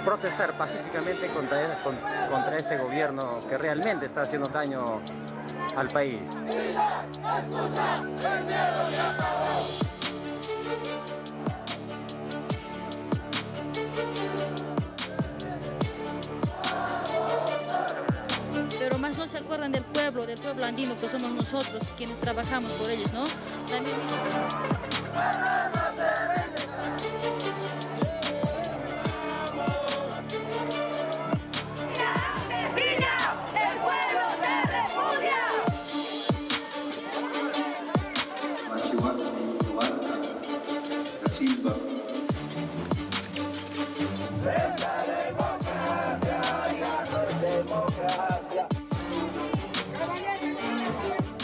Protestar pacíficamente contra este gobierno que realmente está haciendo daño al país. Pero más no se acuerdan del pueblo andino que somos nosotros, quienes trabajamos por ellos, ¿no? También...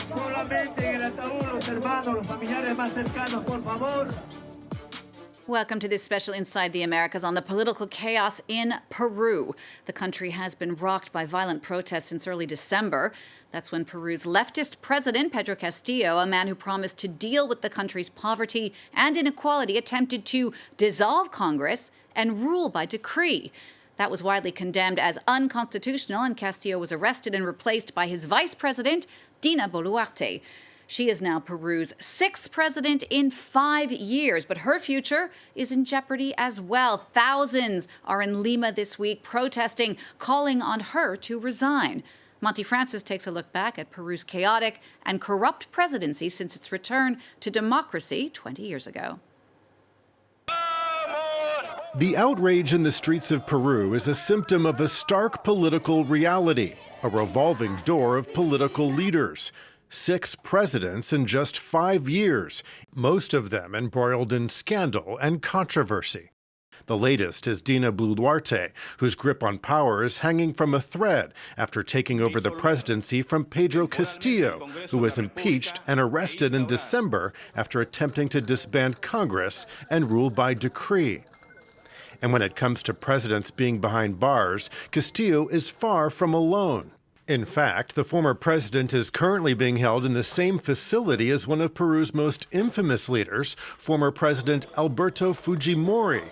Solamente en el ataúd los hermanos, los familiares más cercanos, por favor. Welcome to this special Inside the Americas on the political chaos in Peru. The country has been rocked by violent protests since early December. That's when Peru's leftist president, Pedro Castillo, a man who promised to deal with the country's poverty and inequality, attempted to dissolve Congress and rule by decree. That was widely condemned as unconstitutional, and Castillo was arrested and replaced by his vice president, Dina Boluarte. She is now Peru's 6th president in 5 years, but her future is in jeopardy as well. Thousands are in Lima this week protesting, calling on her to resign. Monty Francis takes a look back at Peru's chaotic and corrupt presidency since its return to democracy 20 years ago. The outrage in the streets of Peru is a symptom of a stark political reality, a revolving door of political leaders. 6 presidents in just 5 years, most of them embroiled in scandal and controversy. The latest is Dina Boluarte, whose grip on power is hanging from a thread after taking over the presidency from Pedro Castillo, who was impeached and arrested in December after attempting to disband Congress and rule by decree. And when it comes to presidents being behind bars, Castillo is far from alone. In fact, the former president is currently being held in the same facility as one of Peru's most infamous leaders, former President Alberto Fujimori.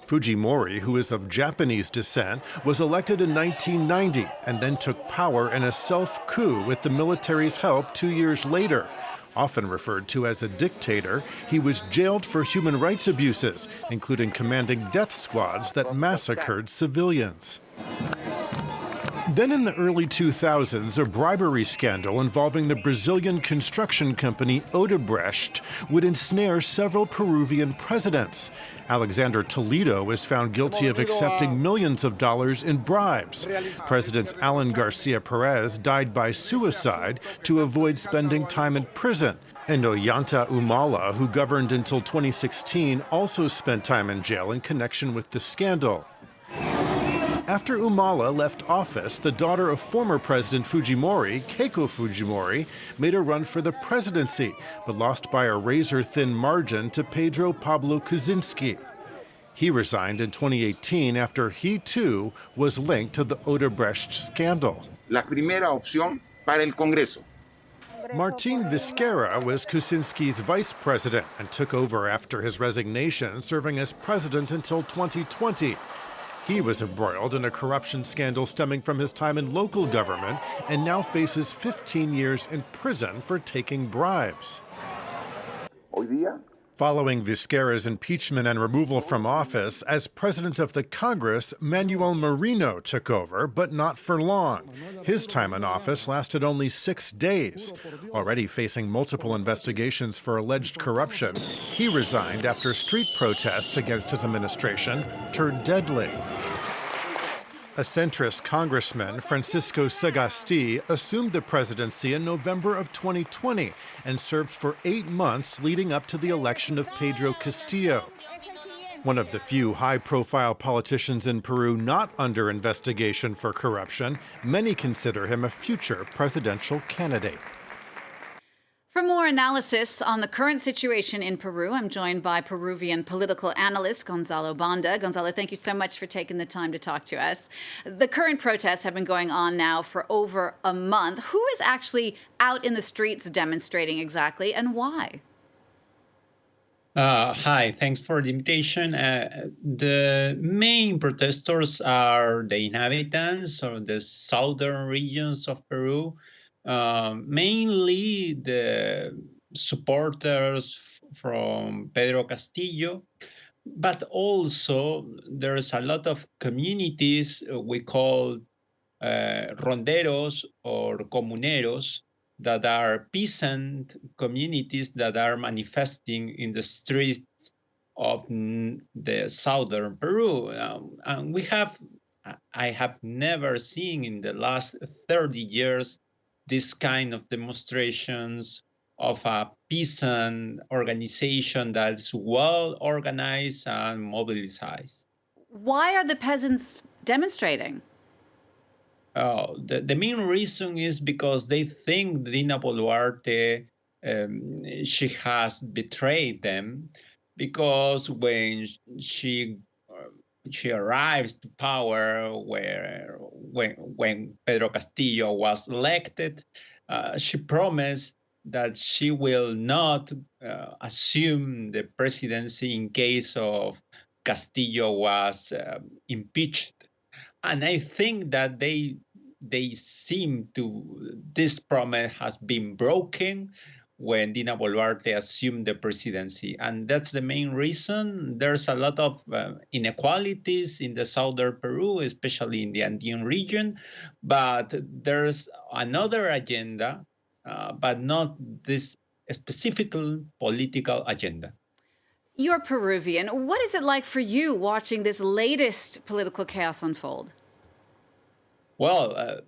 Fujimori, who is of Japanese descent, was elected in 1990 and then took power in a self-coup with the military's help 2 years later. Often referred to as a dictator, he was jailed for human rights abuses, including commanding death squads that massacred civilians. Then in the early 2000s, a bribery scandal involving the Brazilian construction company Odebrecht would ensnare several Peruvian presidents. Alexander Toledo was found guilty of accepting millions of dollars in bribes. President Alan Garcia Perez died by suicide to avoid spending time in prison. And Ollanta Humala, who governed until 2016, also spent time in jail in connection with the scandal. After Humala left office, the daughter of former President Fujimori, Keiko Fujimori, made a run for the presidency, but lost by a razor-thin margin to Pedro Pablo Kuczynski. He resigned in 2018 after he, too, was linked to the Odebrecht scandal. La primera opción para el Congreso. Martín Vizcarra was Kuczynski's vice president and took over after his resignation, serving as president until 2020. He was embroiled in a corruption scandal stemming from his time in local government and now faces 15 years in prison for taking bribes. Hoy día, Following Vizcarra's impeachment and removal from office, as president of the Congress, Manuel Merino took over, but not for long. His time in office lasted only 6 days. Already facing multiple investigations for alleged corruption, he resigned after street protests against his administration turned deadly. A centrist congressman, Francisco Sagasti, assumed the presidency in November of 2020 and served for 8 months leading up to the election of Pedro Castillo. One of the few high-profile politicians in Peru not under investigation for corruption, many consider him a future presidential candidate. For more analysis on the current situation in Peru, I'm joined by Peruvian political analyst Gonzalo Banda. Gonzalo, thank you so much for taking the time to talk to us. The current protests have been going on now for over a month. Who is actually out in the streets demonstrating exactly, and why? Hi, thanks for the invitation. The main protesters are the inhabitants of the southern regions of Peru, mainly the supporters from Pedro Castillo, but also there's a lot of communities we call ronderos or comuneros that are peasant communities that are manifesting in the streets of the southern Peru. And I have never seen in the last 30 years this kind of demonstrations of a peasant organization that's well organized and mobilized. Why are the peasants demonstrating? The main reason is because they think Dina Boluarte, she has betrayed them, because she arrives to power when Pedro Castillo was elected, she promised that she will not assume the presidency in case of Castillo was impeached. And I think that they seem to, this promise has been broken when Dina Boluarte assumed the presidency. And that's the main reason. There's a lot of inequalities in the southern Peru, especially in the Andean region, but there's another agenda, but not this specific political agenda. You're Peruvian. What is it like for you watching this latest political chaos unfold? Well,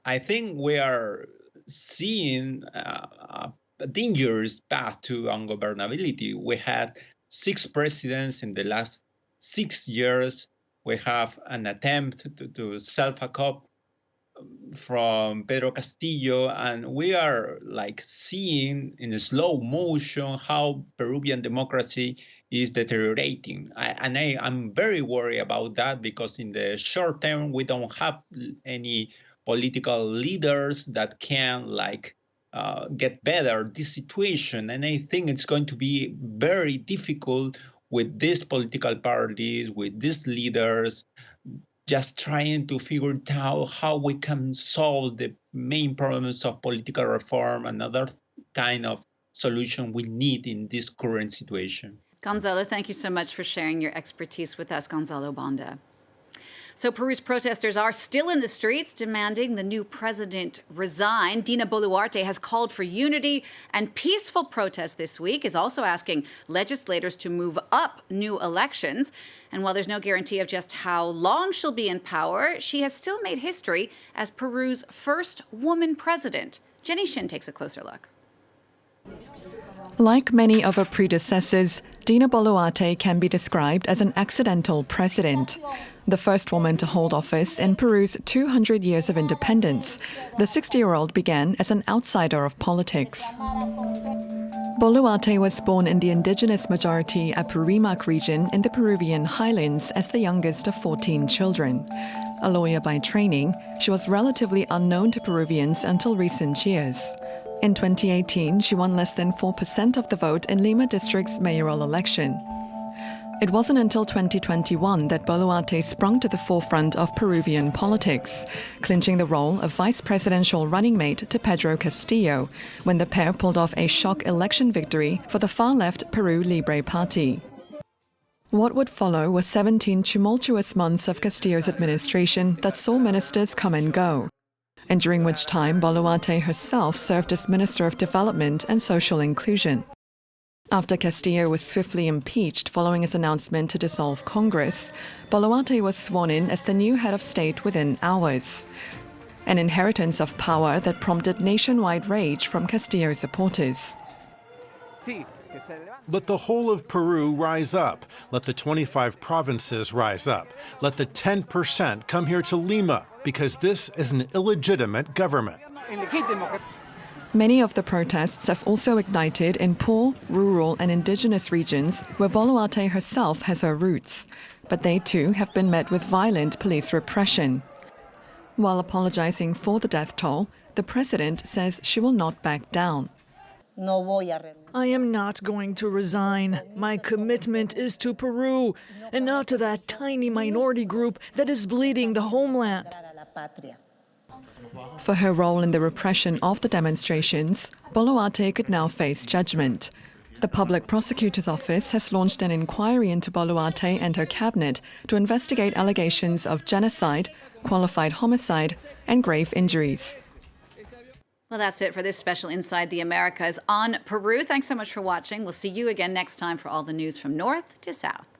I think we are seeing a dangerous path to ungovernability. We had 6 presidents in the last 6 years. We have an attempt to self-occupy from Pedro Castillo, and we are like seeing in a slow motion how Peruvian democracy is deteriorating. I'm very worried about that, because in the short term, we don't have any political leaders that can get better this situation. And I think it's going to be very difficult with these political parties, with these leaders, just trying to figure out how we can solve the main problems of political reform and other kind of solution we need in this current situation. Gonzalo, thank you so much for sharing your expertise with us, Gonzalo Banda. So Peru's protesters are still in the streets demanding the new president resign. Dina Boluarte has called for unity and peaceful protest this week, is also asking legislators to move up new elections. And while there's no guarantee of just how long she'll be in power, she has still made history as Peru's first woman president. Jenny Shin takes a closer look. Like many of her predecessors, Dina Boluarte can be described as an accidental president. The first woman to hold office in Peru's 200 years of independence, the 60-year-old began as an outsider of politics. Boluarte was born in the indigenous majority Apurimac region in the Peruvian highlands as the youngest of 14 children. A lawyer by training, she was relatively unknown to Peruvians until recent years. In 2018, she won less than 4% of the vote in Lima district's mayoral election. It wasn't until 2021 that Boluarte sprung to the forefront of Peruvian politics, clinching the role of vice presidential running mate to Pedro Castillo, when the pair pulled off a shock election victory for the far-left Peru Libre Party. What would follow was 17 tumultuous months of Castillo's administration that saw ministers come and go, and during which time Boluarte herself served as Minister of Development and Social Inclusion. After Castillo was swiftly impeached following his announcement to dissolve Congress, Boluarte was sworn in as the new head of state within hours. An inheritance of power that prompted nationwide rage from Castillo's supporters. Let the whole of Peru rise up. Let the 25 provinces rise up. Let the 10% come here to Lima, because this is an illegitimate government. Many of the protests have also ignited in poor, rural and indigenous regions where Boluarte herself has her roots, but they too have been met with violent police repression. While apologizing for the death toll, the president says she will not back down. I am not going to resign. My commitment is to Peru and not to that tiny minority group that is bleeding the homeland. For her role in the repression of the demonstrations, Boluarte could now face judgment. The Public Prosecutor's Office has launched an inquiry into Boluarte and her cabinet to investigate allegations of genocide, qualified homicide, and grave injuries. Well, that's it for this special Inside the Americas on Peru. Thanks so much for watching. We'll see you again next time for all the news from north to south.